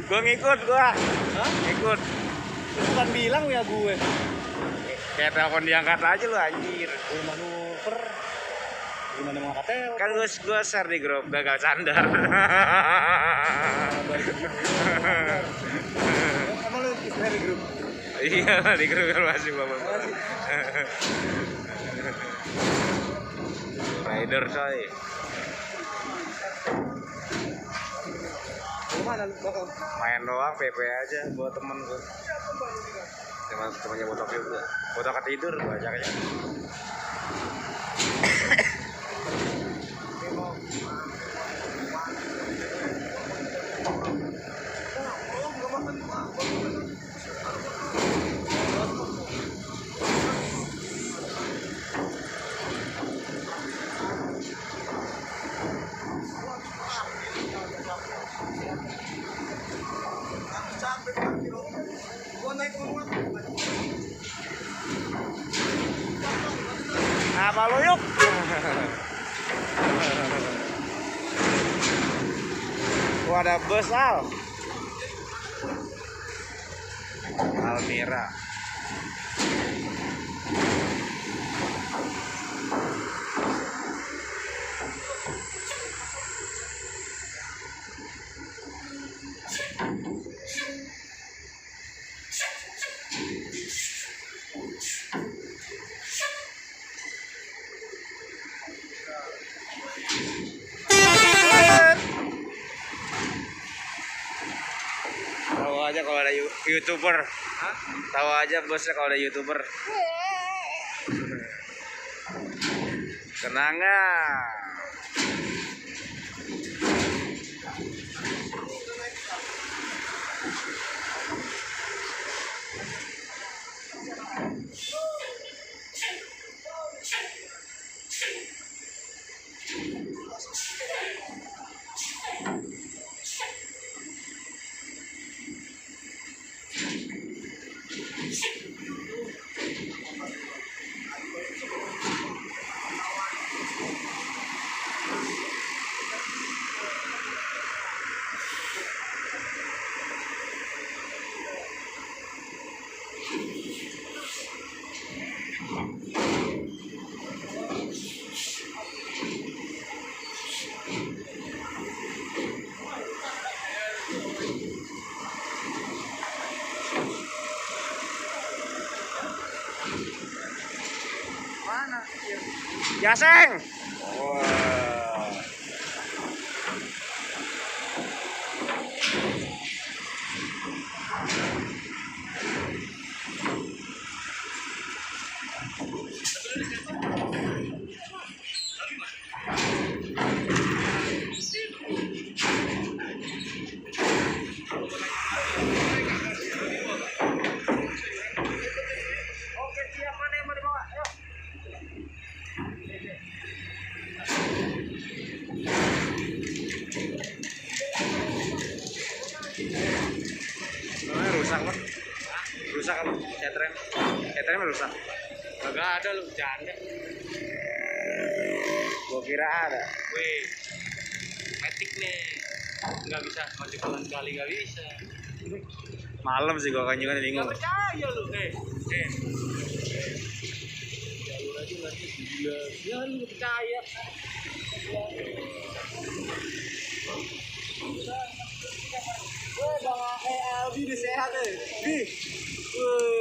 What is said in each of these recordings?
Gua ngikut gua. Hah? Ngikut. Bukan bilang ya gue. Kayak telepon diangkat aja lu anjir. Gue manuver. Gimana mau angkat Kan gua share di grup gagal sandar. Kamu lu share di grup? Iya, di grup masih bapak. Rider coy. Mana lu bakal? Main doang PP aja buat temen gua. Temennya botak juga. Botak tidur gua ajaknya. Apa lo yuk? Wah, ada bus Al. Almira. Tahu aja kalau ada YouTuber. Hah? Tahu aja bosnya kalau ada YouTuber. Kenangan. Mana? Jaseng. Wah. Oke, siap, mana yang mau dibawa? Ayo. Rusak Pak. Rusak apa? Catrem rusak. Kagak ada lu, janda. Gua kira ada. Wih, metik nih. Nggak bisa maju pelan kali, nggak bisa. Malam sih gua kan juga bingung. Nggak percaya lu, jalur aja nanti gila. Ya lu percaya. Weh, bang. Ini sehat deh. Nih. Wih.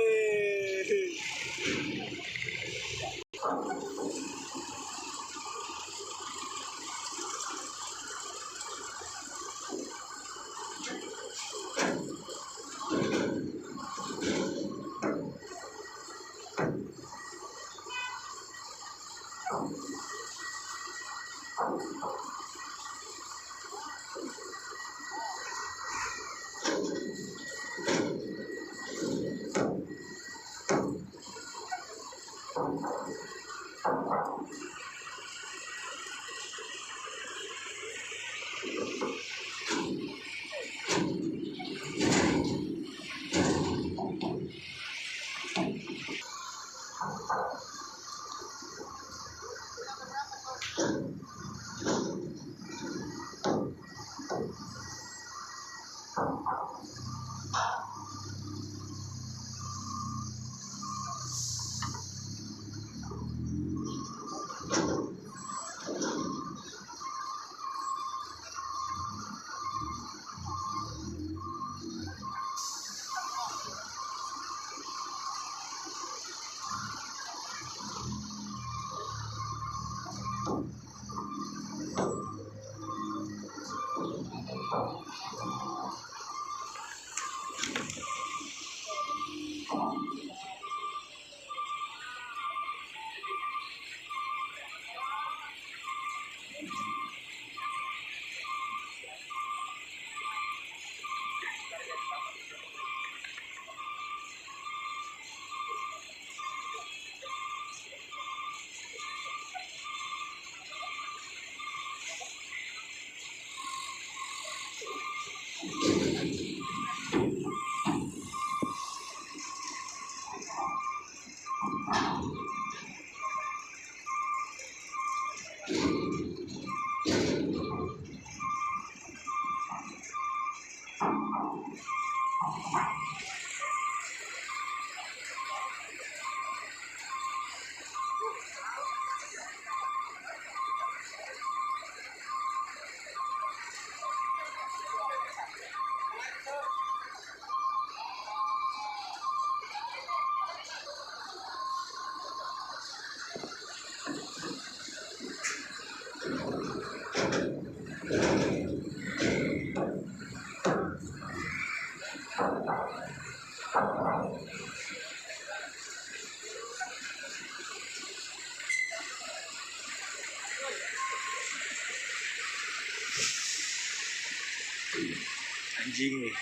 Anjing nih.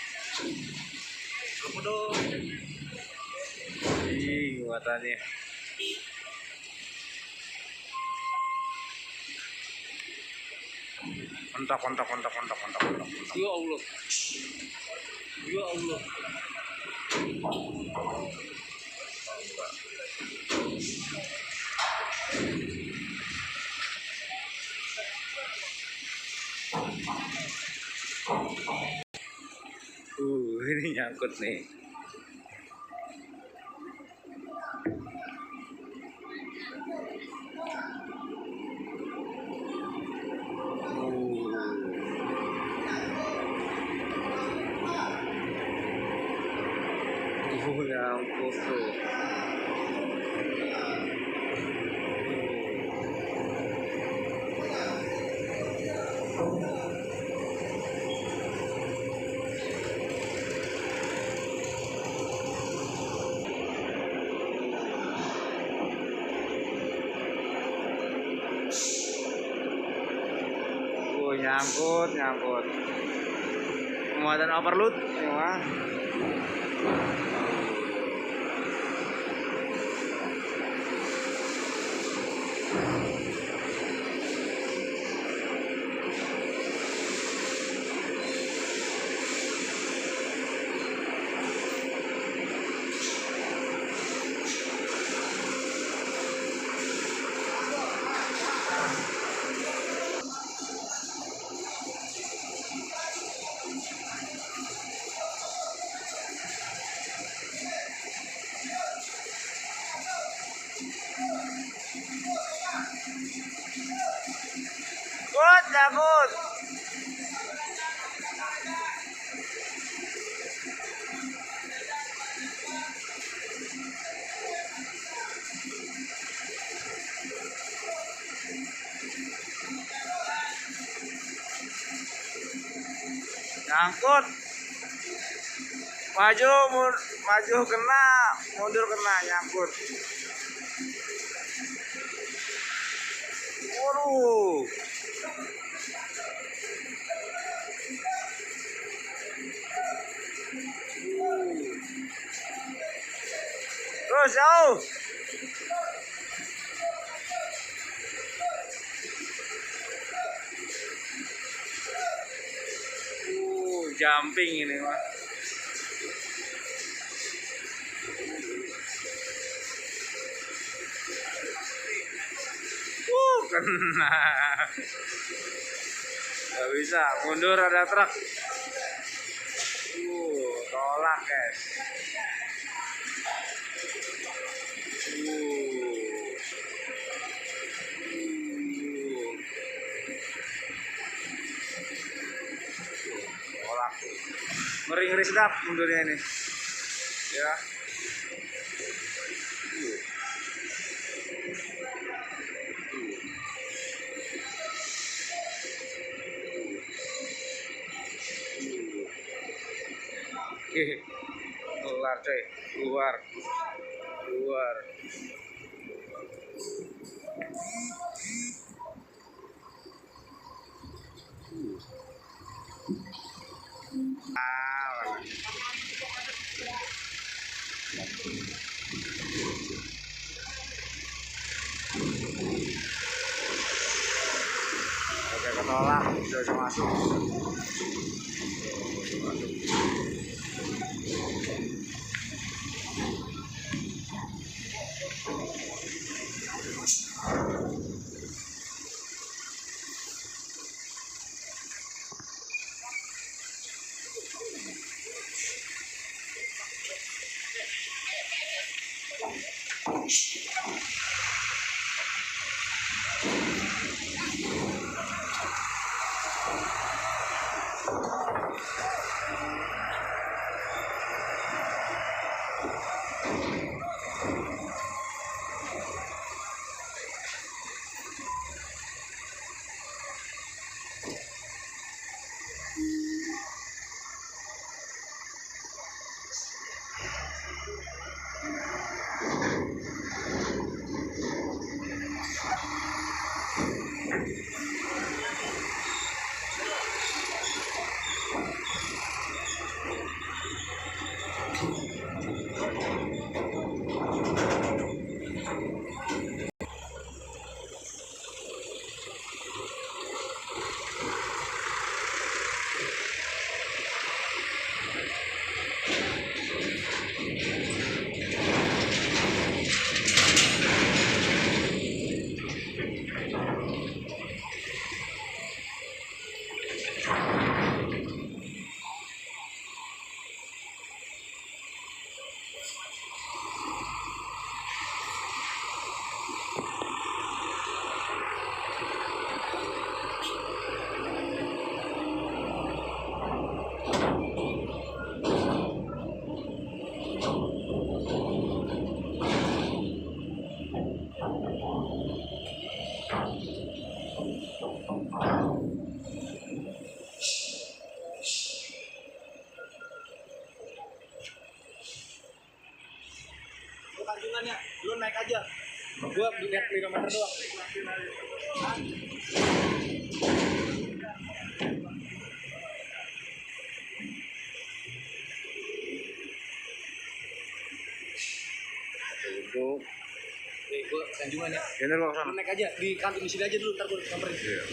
Komodo. Anjing muatannya. Kontak. Ya Allah. Ya Allah. Ini nyangkut nih. Nyangkut tuh. Nyangkut. Muatan overload ini mah. Nyangkut. Maju kena, mundur kena, nyangkut. Waduh. Terus jauh. Jumping ini mah. Kena. Gak bisa, mundur ada truk. Tolak guys. Tolak. Ngeri-ngeri sedap mundurnya ini. Ya. Keluar coy, keluar. Oke, ketolak, udah bisa masuk. Tanjungannya, lu naik aja. Gua lihat 5 meter doang. Itu. Gua tanjungannya. Bener kok sana. Lu naik aja di kantin sini aja dulu, ntar gua samperin. Iya.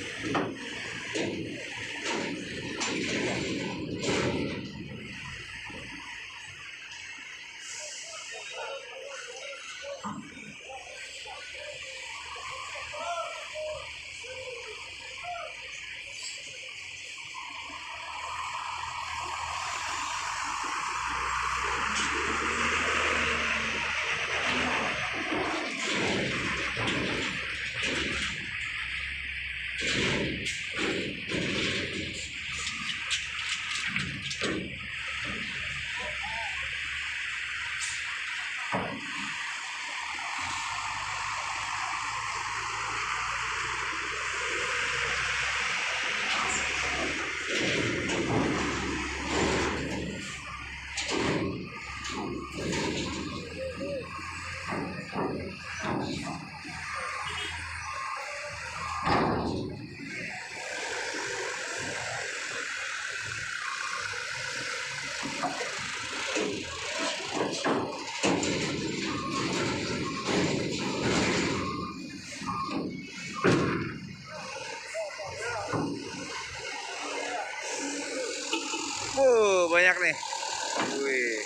banyak nih. Wih.